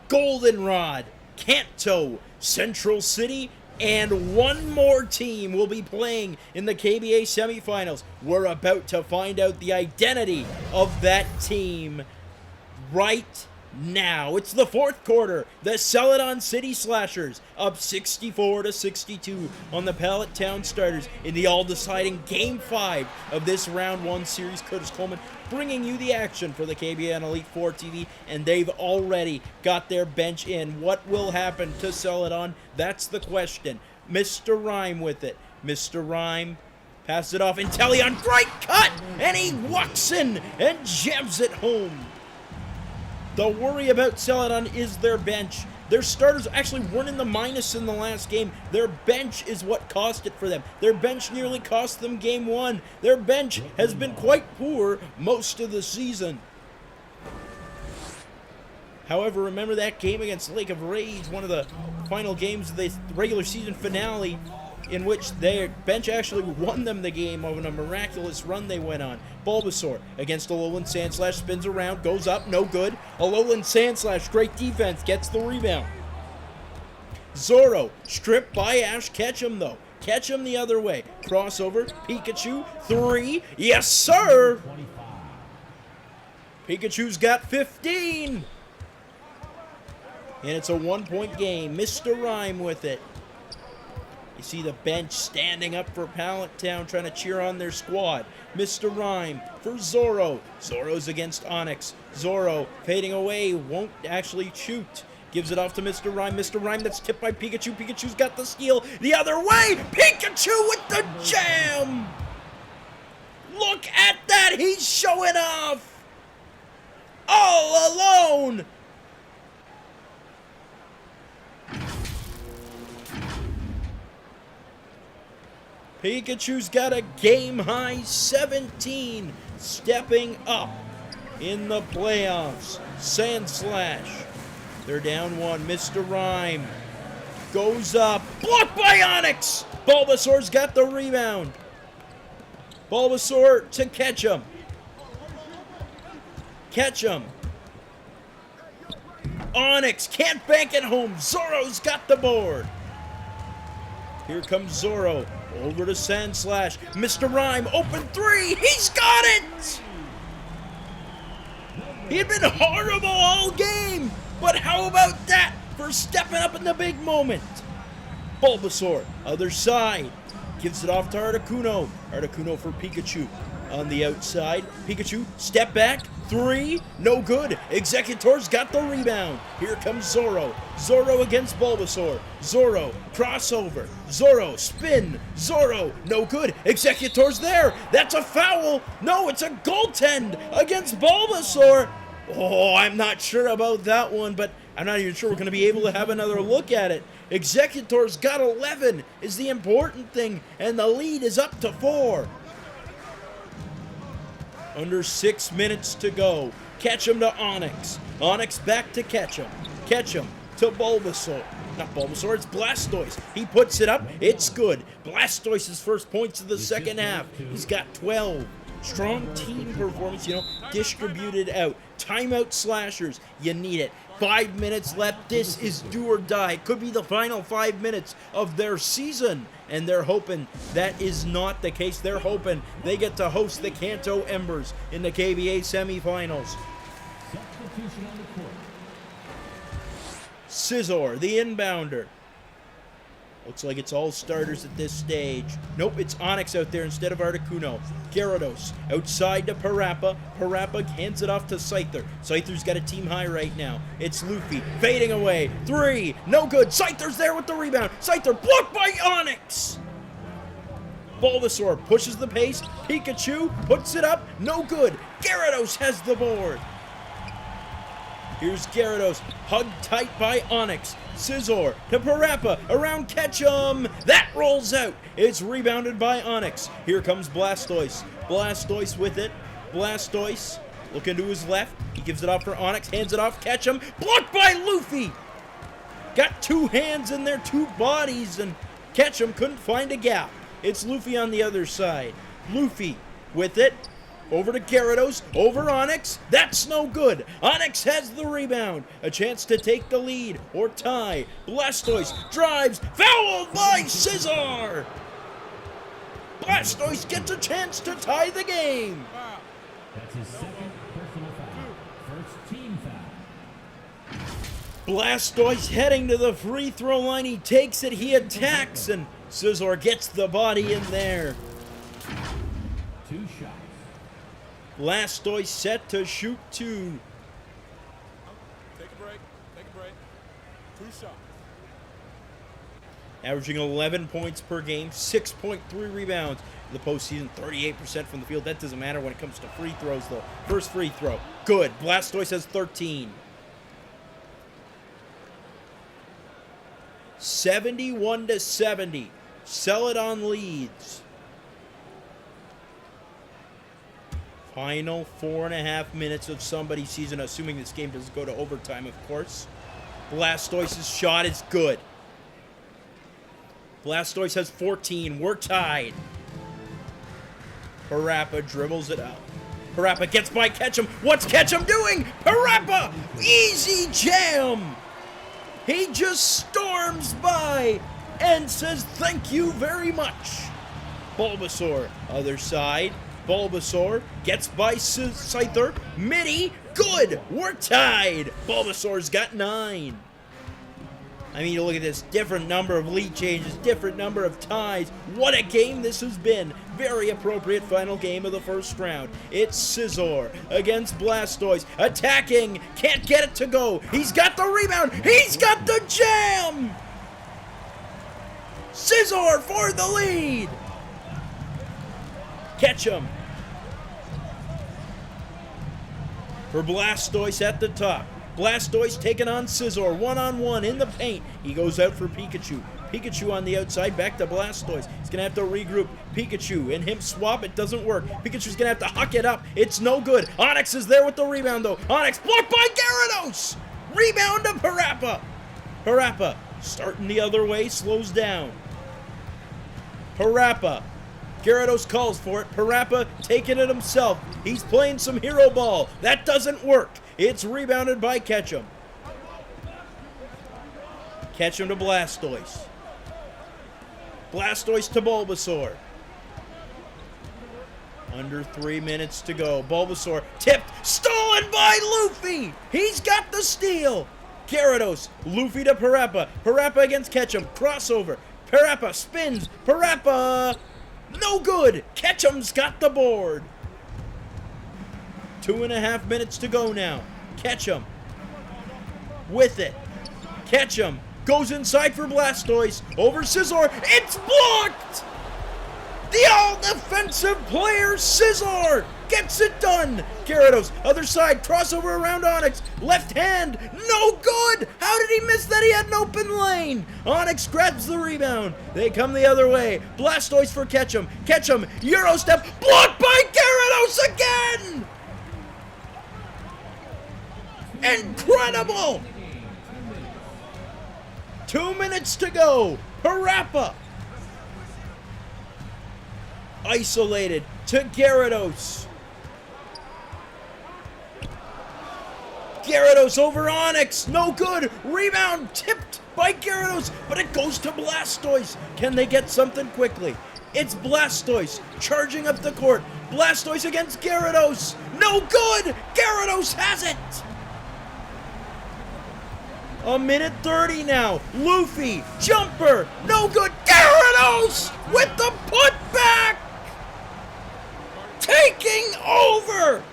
Goldenrod, Kanto, Central City, and one more team will be playing in the KBA semifinals. We're about to find out the identity of that team right now. It's the fourth quarter. The Celadon City Slashers up 64 to 62 on the Pallet Town Starters in the all-deciding Game 5 of this Round 1 series. Curtis Coleman bringing you the action for the KBA and Elite 4 TV, and they've already got their bench in. What will happen to Celadon? That's the question. Mr. Rhyme with it. Mr. Rhyme passes it off. Inteleon, great cut! And he walks in and jams it home. The worry about Celadon is their bench. Their starters actually weren't in the minus in the last game. Their bench is what cost it for them. Their bench nearly cost them Game 1. Their bench has been quite poor most of the season. However, remember that game against Lake of Rage, one of the final games of the regular season finale, in which their bench actually won them the game on a miraculous run they went on. Bulbasaur against Alolan Sandslash, spins around, goes up, no good. Alolan Sandslash, great defense, gets the rebound. Zoro, stripped by Ash, catch him though. Catch him the other way. Crossover, Pikachu, 3, yes sir! Pikachu's got 15! And it's a 1-point game. Mr. Rhyme with it. You see the bench standing up for Pallet Town, trying to cheer on their squad. Mr. Rhyme for Zoro. Zoro's against Onix. Zoro fading away, won't actually shoot. Gives it off to Mr. Rhyme. Mr. Rhyme, that's tipped by Pikachu. Pikachu's got the steal the other way. Pikachu with the jam! Look at that, he's showing off! All alone! Pikachu's got a game-high 17, stepping up in the playoffs. Sandslash, they're down 1. Mr. Rhyme goes up, blocked by Onix! Bulbasaur's got the rebound. Bulbasaur to catch him. Catch him. Onix can't bank it home. Zoro's got the board. Here comes Zoro. Over to Sandslash. Mr. Rhyme, open 3. He's got it! He had been horrible all game, but how about that for stepping up in the big moment? Bulbasaur, other side. Gives it off to Articuno. Articuno for Pikachu. On the outside, Pikachu, step back, 3, no good. Executor's got the rebound. Here comes Zoro. Zoro against Bulbasaur. Zoro, crossover. Zoro, spin. Zoro, no good. Executor's there. That's a foul. No, it's a goaltend against Bulbasaur. Oh, I'm not sure about that one, but I'm not even sure we're going to be able to have another look at it. Executor's got 11 is the important thing, and the lead is up to 4. Under 6 minutes to go. Catch him to Onix. Onix back to catch him. Catch him to Bulbasaur. Not Bulbasaur, it's Blastoise. He puts it up. It's good. Blastoise's first points of the second half. He's got 12. Strong team performance, distributed out. Timeout slashers. You need it. 5 minutes left. This is do or die. It could be the final 5 minutes of their season. And they're hoping that is not the case. They're hoping they get to host the Kanto Embers in the KBA semifinals. Substitution on the court. Scizor, the inbounder. Looks like it's all starters at this stage. Nope, it's Onix out there instead of Articuno. Gyarados outside to Parappa. Parappa hands it off to Scyther. Scyther's got a team high right now. It's Luffy fading away. 3, no good. Scyther's there with the rebound. Scyther blocked by Onix. Bulbasaur pushes the pace. Pikachu puts it up. No good. Gyarados has the board. Here's Gyarados, hugged tight by Onix. Scizor to Parappa, around Ketchum. That rolls out. It's rebounded by Onix. Here comes Blastoise. Blastoise with it. Blastoise looking to his left. He gives it off for Onix, hands it off. Ketchum, blocked by Luffy. Got 2 hands in there, 2 bodies, and Ketchum couldn't find a gap. It's Luffy on the other side. Luffy with it. Over to Gyarados, over Onix. That's no good. Onix has the rebound. A chance to take the lead or tie. Blastoise drives, fouled by Scizor. Blastoise gets a chance to tie the game. That's his second personal foul. First team foul. Blastoise heading to the free throw line. He takes it, he attacks, and Scizor gets the body in there. 2 shots. Blastoise set to shoot 2. Take a break. Take a break. 2 shots. Averaging 11 points per game, 6.3 rebounds. In the postseason, 38% from the field. That doesn't matter when it comes to free throws, though. First free throw. Good. Blastoise has 13. 71-70. Celadon leads. Final 4.5 minutes of somebody's season, assuming this game doesn't go to overtime, of course. Blastoise's shot is good. Blastoise has 14. We're tied. Parappa dribbles it out. Parappa gets by Ketchum. What's Ketchum doing? Parappa! Easy jam! He just storms by and says thank you very much. Bulbasaur, other side. Bulbasaur gets by Scyther. Midi, good! We're tied! Bulbasaur's got 9. I mean, you look at this. Different number of lead changes, different number of ties. What a game this has been. Very appropriate final game of the first round. It's Scizor against Blastoise. Attacking. Can't get it to go. He's got the rebound. He's got the jam! Scizor for the lead! Ketchum for Blastoise at the top. Blastoise taking on Scizor, one-on-one in the paint. He goes out for Pikachu. Pikachu on the outside, back to Blastoise. He's going to have to regroup. Pikachu and him swap. It doesn't work. Pikachu's going to have to huck it up. It's no good. Onix is there with the rebound, though. Onix blocked by Gyarados. Rebound to Parappa. Parappa starting the other way, slows down. Parappa. Gyarados calls for it. Parappa taking it himself. He's playing some hero ball. That doesn't work. It's rebounded by Ketchum. Ketchum to Blastoise. Blastoise to Bulbasaur. Under 3 minutes to go. Bulbasaur tipped. Stolen by Luffy. He's got the steal. Gyarados. Luffy to Parappa. Parappa against Ketchum. Crossover. Parappa spins. Parappa. No good. Ketchum's got the board. 2.5 minutes to go now. Ketchum with it. Ketchum goes inside for Blastoise. Over Scizor. It's blocked! The all-defensive player, Scizor, gets it done. Gyarados, other side, crossover around Onix. Left hand, no good. How did he miss that? He had an open lane. Onix grabs the rebound. They come the other way. Blastoise for Ketchum. Ketchum, Euro step, blocked by Gyarados again. Incredible! 2 minutes to go. Parappa. Isolated to Gyarados. Gyarados over Onyx. No good. Rebound tipped by Gyarados, but it goes to Blastoise. Can they get something quickly? It's Blastoise charging up the court. Blastoise against Gyarados. No good. Gyarados has it. A minute 30 now. Luffy, jumper, no good. Gyarados with the putback. Taking over.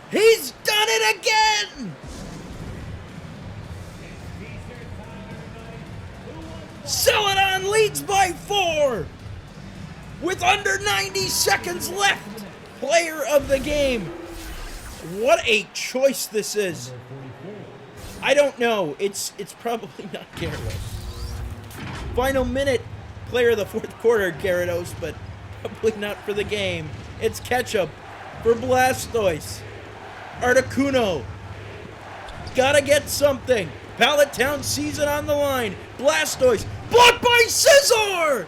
He's done it again. Celadon leads by 4 with under 90 seconds left. Player of the game. What a choice this is. I don't know. It's probably not Gyarados. Final minute. Player of the fourth quarter, Gyarados, but probably not for the game. It's Ketchup for Blastoise. Articuno. Gotta get something. Pallet Town sees it on the line. Blastoise. Blocked by Scizor!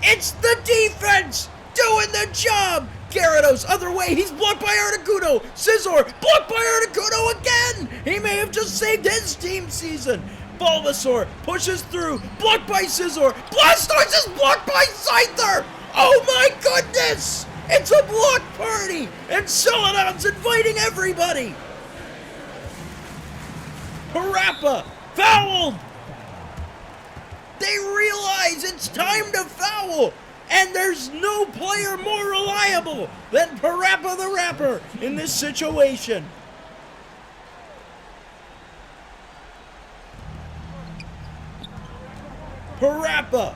It's the defense doing the job. Gyarados, other way. He's blocked by Articuno. Scizor, blocked by Articuno again. He may have just saved his team season. Bulbasaur pushes through. Blocked by Scizor. Blastoise is blocked by Scyther. Oh my goodness! It's a block party, and Celadon's inviting everybody. Parappa fouled. They realize it's time to foul, and there's no player more reliable than Parappa the Rapper in this situation. Parappa.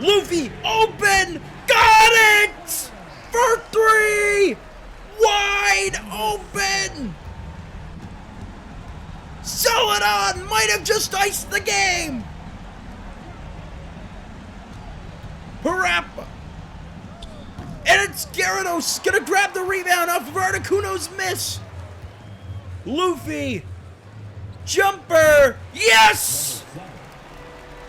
Luffy, open! Got it! For 3! Wide open! Celadon might have just iced the game! Parappa. And it's Gyarados gonna grab the rebound off of Articuno's miss. Luffy. Jumper. Yes!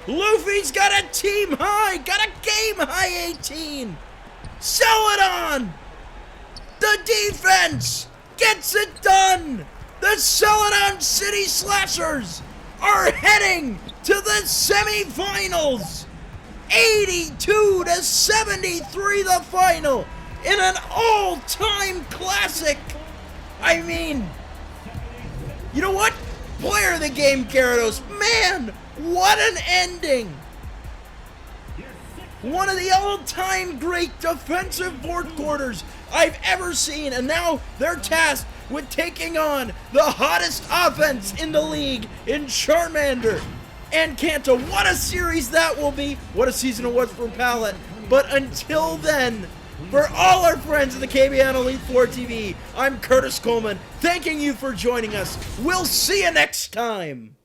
Luffy's got a team high, got a game high 18. Celadon. The defense gets it done. The Celadon City Slashers are heading to the semifinals. 82-73 the final in an all-time classic. I mean, you know what? Player of the game, Gyarados. Man, what an ending. One of the all-time great defensive fourth quarters I've ever seen, and now they're tasked with taking on the hottest offense in the league in Charmander and Kanto. What a series that will be. What a season it was for Pallet. But until then, for all our friends at the KBN Elite 4 TV, I'm Curtis Coleman, thanking you for joining us. We'll see you next time.